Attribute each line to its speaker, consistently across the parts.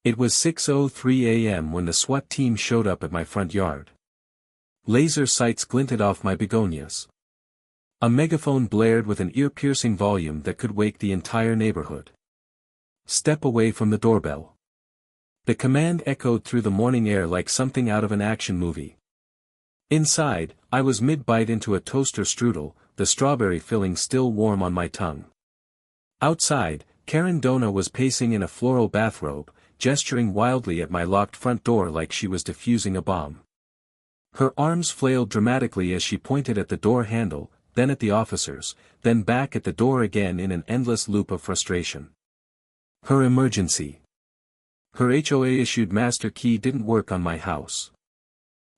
Speaker 1: It was 6:03 a.m. when the SWAT team showed up at my front yard. Laser sights glinted off my begonias. A megaphone blared with an ear-piercing volume that could wake the entire neighborhood. Step away from the doorbell. The command echoed through the morning air like something out of an action movie. Inside, I was mid-bite into a toaster strudel, the strawberry filling still warm on my tongue. Outside, Karen Donahghue was pacing in a floral bathrobe, gesturing wildly at my locked front door like she was defusing a bomb. Her arms flailed dramatically as she pointed at the door handle, then at the officers, then back at the door again in an endless loop of frustration. Her emergency. Her HOA-issued master key didn't work on my house.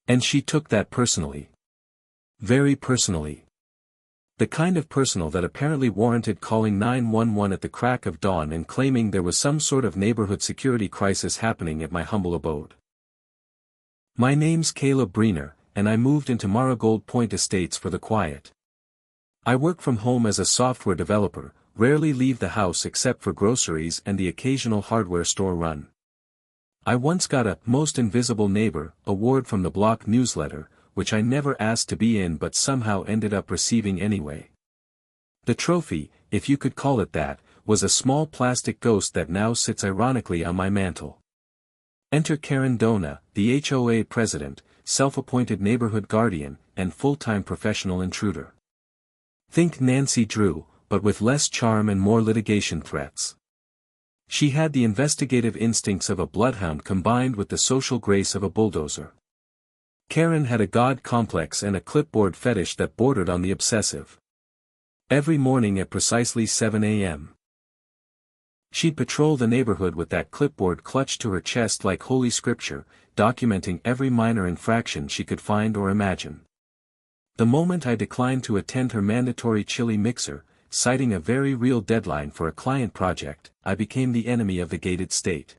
Speaker 1: And she took that personally. Very personally. The kind of personal that apparently warranted calling 911 at the crack of dawn and claiming there was some sort of neighborhood security crisis happening at my humble abode. My name's Brener, and I moved into Marigold Point Estates for the quiet. I work from home as a software developer, rarely leave the house except for groceries and the occasional hardware store run. I once got a Most Invisible Neighbor award from the block newsletter, which I never asked to be in but somehow ended up receiving anyway. The trophy, if you could call it that, was a small plastic ghost that now sits ironically on my mantle. Enter Karen Donahghue, the HOA president, self-appointed neighborhood guardian, and full-time professional intruder. Think Nancy Drew, but with less charm and more litigation threats. She had the investigative instincts of a bloodhound combined with the social grace of a bulldozer. Karen had a god complex and a clipboard fetish that bordered on the obsessive. Every morning at precisely 7 a.m. she'd patrol the neighborhood with that clipboard clutched to her chest like holy scripture, documenting every minor infraction she could find or imagine. The moment I declined to attend her mandatory chili mixer, citing a very real deadline for a client project, I became the enemy of the gated state.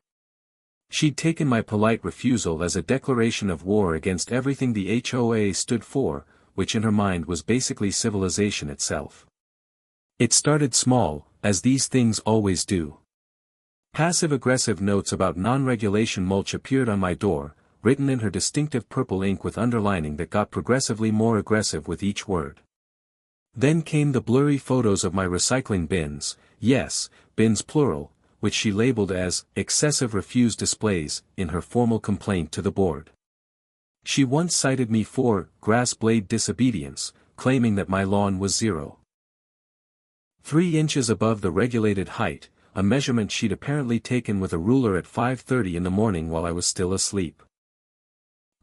Speaker 1: She'd taken my polite refusal as a declaration of war against everything the HOA stood for, which in her mind was basically civilization itself. It started small, as these things always do. Passive-aggressive notes about non-regulation mulch appeared on my door, written in her distinctive purple ink with underlining that got progressively more aggressive with each word. Then came the blurry photos of my recycling bins, yes, bins plural, which she labeled as excessive refuse displays in her formal complaint to the board. She once cited me for grass blade disobedience, claiming that my lawn was 0.3 inches above the regulated height, a measurement she'd apparently taken with a ruler at 5:30 in the morning while I was still asleep.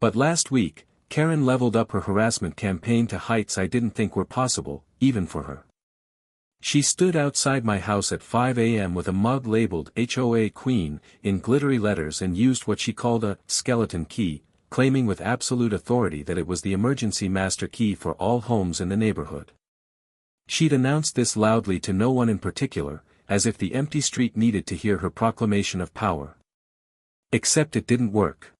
Speaker 1: But last week, Karen leveled up her harassment campaign to heights I didn't think were possible, even for her. She stood outside my house at 5 a.m. with a mug labeled HOA Queen in glittery letters and used what she called a skeleton key, claiming with absolute authority that it was the emergency master key for all homes in the neighborhood. She'd announced this loudly to no one in particular, as if the empty street needed to hear her proclamation of power. Except it didn't work.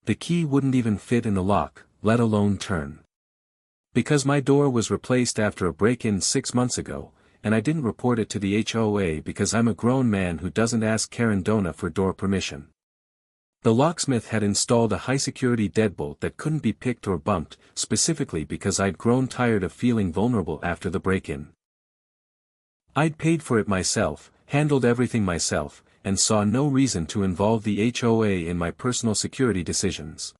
Speaker 1: The key wouldn't even fit in the lock, let alone turn. Because my door was replaced after a break-in 6 months ago, and I didn't report it to the HOA because I'm a grown man who doesn't ask Karen Donahghue for door permission. The locksmith had installed a high-security deadbolt that couldn't be picked or bumped, specifically because I'd grown tired of feeling vulnerable after the break-in. I'd paid for it myself, handled everything myself, and saw no reason to involve the HOA in my personal security decisions.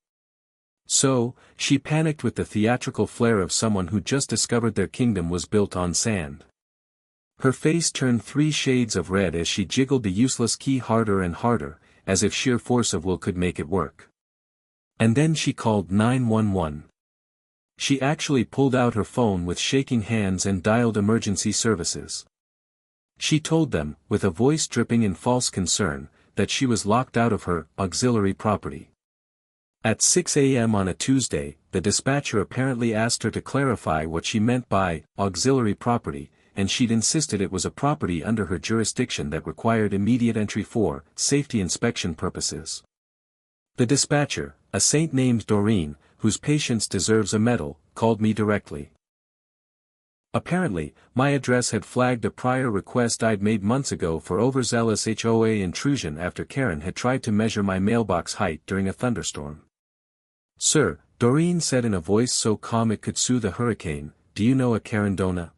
Speaker 1: So, she panicked with the theatrical flair of someone who just discovered their kingdom was built on sand. Her face turned 3 shades of red as she jiggled the useless key harder and harder, as if sheer force of will could make it work. And then she called 911. She actually pulled out her phone with shaking hands and dialed emergency services. She told them, with a voice dripping in false concern, that she was locked out of her auxiliary property. At 6 a.m. on a Tuesday, the dispatcher apparently asked her to clarify what she meant by auxiliary property, and she'd insisted it was a property under her jurisdiction that required immediate entry for safety inspection purposes. The dispatcher, a saint named Dorene, whose patience deserves a medal, called me directly. Apparently, my address had flagged a prior request I'd made months ago for overzealous HOA intrusion after Karen had tried to measure my mailbox height during a thunderstorm. "Sir," Dorene said in a voice so calm it could soothe a hurricane, "do you know a Karen Donahghue?"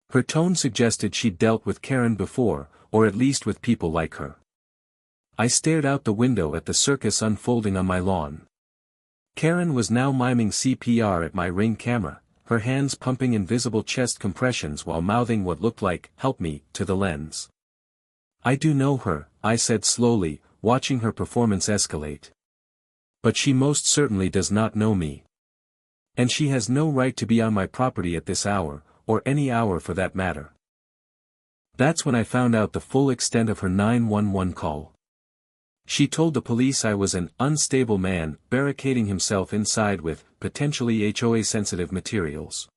Speaker 1: Her tone suggested she'd dealt with Karen before, or at least with people like her. I stared out the window at the circus unfolding on my lawn. Karen was now miming CPR at my Ring camera, her hands pumping invisible chest compressions while mouthing what looked like, "help me," to the lens. "I do know her," I said slowly, watching her performance escalate. "But she most certainly does not know me. And she has no right to be on my property at this hour, or any hour for that matter." That's when I found out the full extent of her 911 call. She told the police I was an unstable man barricading himself inside with potentially HOA-sensitive materials.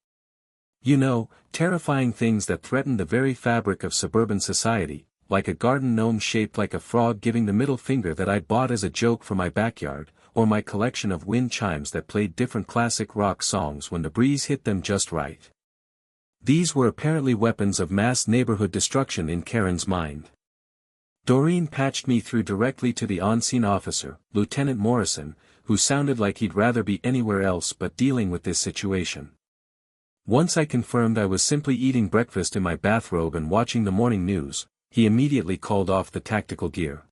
Speaker 1: You know, terrifying things that threaten the very fabric of suburban society, like a garden gnome shaped like a frog giving the middle finger that I'd bought as a joke for my backyard, or my collection of wind chimes that played different classic rock songs when the breeze hit them just right. These were apparently weapons of mass neighborhood destruction in Karen's mind. Dorene patched me through directly to the on-scene officer, Lieutenant Morrison, who sounded like he'd rather be anywhere else but dealing with this situation. Once I confirmed I was simply eating breakfast in my bathrobe and watching the morning news, he immediately called off the tactical gear.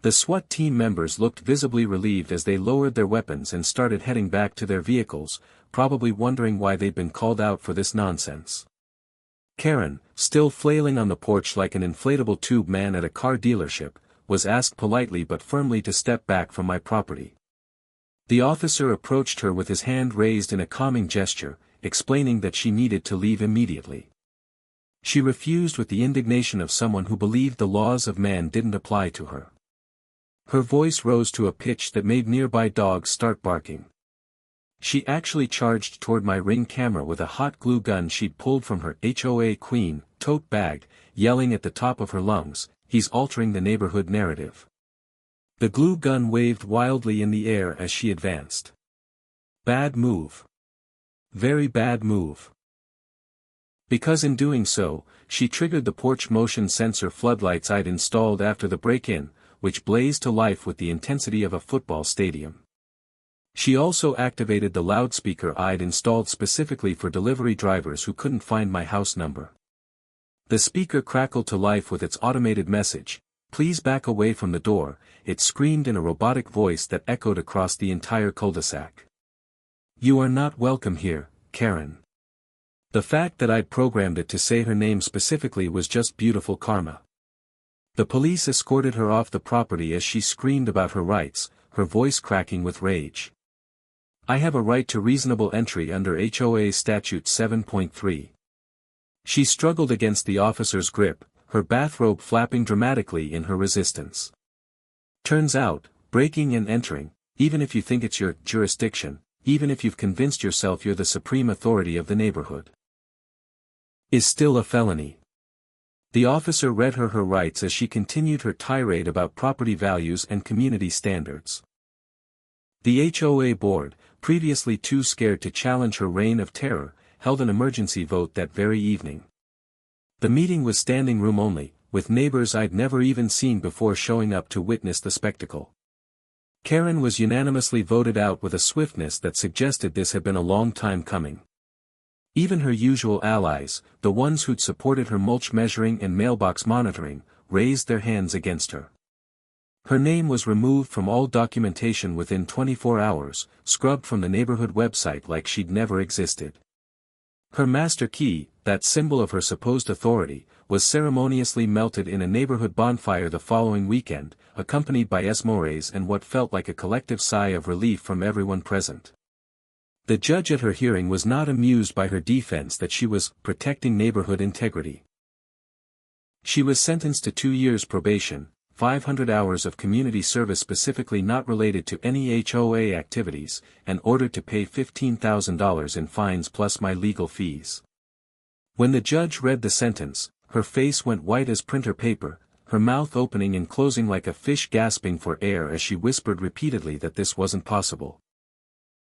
Speaker 1: The SWAT team members looked visibly relieved as they lowered their weapons and started heading back to their vehicles, probably wondering why they'd been called out for this nonsense. Karen, still flailing on the porch like an inflatable tube man at a car dealership, was asked politely but firmly to step back from my property. The officer approached her with his hand raised in a calming gesture, explaining that she needed to leave immediately. She refused with the indignation of someone who believed the laws of man didn't apply to her. Her voice rose to a pitch that made nearby dogs start barking. She actually charged toward my Ring camera with a hot glue gun she'd pulled from her HOA Queen tote bag, yelling at the top of her lungs, "He's altering the neighborhood narrative." The glue gun waved wildly in the air as she advanced. Bad move. Very bad move. Because in doing so, she triggered the porch motion sensor floodlights I'd installed after the break-in, which blazed to life with the intensity of a football stadium. She also activated the loudspeaker I'd installed specifically for delivery drivers who couldn't find my house number. The speaker crackled to life with its automated message, "Please back away from the door," it screamed in a robotic voice that echoed across the entire cul-de-sac. "You are not welcome here, Karen." The fact that I'd programmed it to say her name specifically was just beautiful karma. The police escorted her off the property as she screamed about her rights, her voice cracking with rage. "I have a right to reasonable entry under HOA Statute 7.3. She struggled against the officer's grip, her bathrobe flapping dramatically in her resistance. Turns out, breaking and entering, even if you think it's your jurisdiction, even if you've convinced yourself you're the supreme authority of the neighborhood, is still a felony. The officer read her rights as she continued her tirade about property values and community standards. The HOA board, previously too scared to challenge her reign of terror, held an emergency vote that very evening. The meeting was standing room only, with neighbors I'd never even seen before showing up to witness the spectacle. Karen was unanimously voted out with a swiftness that suggested this had been a long time coming. Even her usual allies, the ones who'd supported her mulch measuring and mailbox monitoring, raised their hands against her. Her name was removed from all documentation within 24 hours, scrubbed from the neighborhood website like she'd never existed. Her master key, that symbol of her supposed authority, was ceremoniously melted in a neighborhood bonfire the following weekend, accompanied by esmores and what felt like a collective sigh of relief from everyone present. The judge at her hearing was not amused by her defense that she was protecting neighborhood integrity. She was sentenced to 2 years probation, 500 hours of community service specifically not related to any HOA activities, and ordered to pay $15,000 in fines plus my legal fees. When the judge read the sentence, her face went white as printer paper, her mouth opening and closing like a fish gasping for air as she whispered repeatedly that this wasn't possible.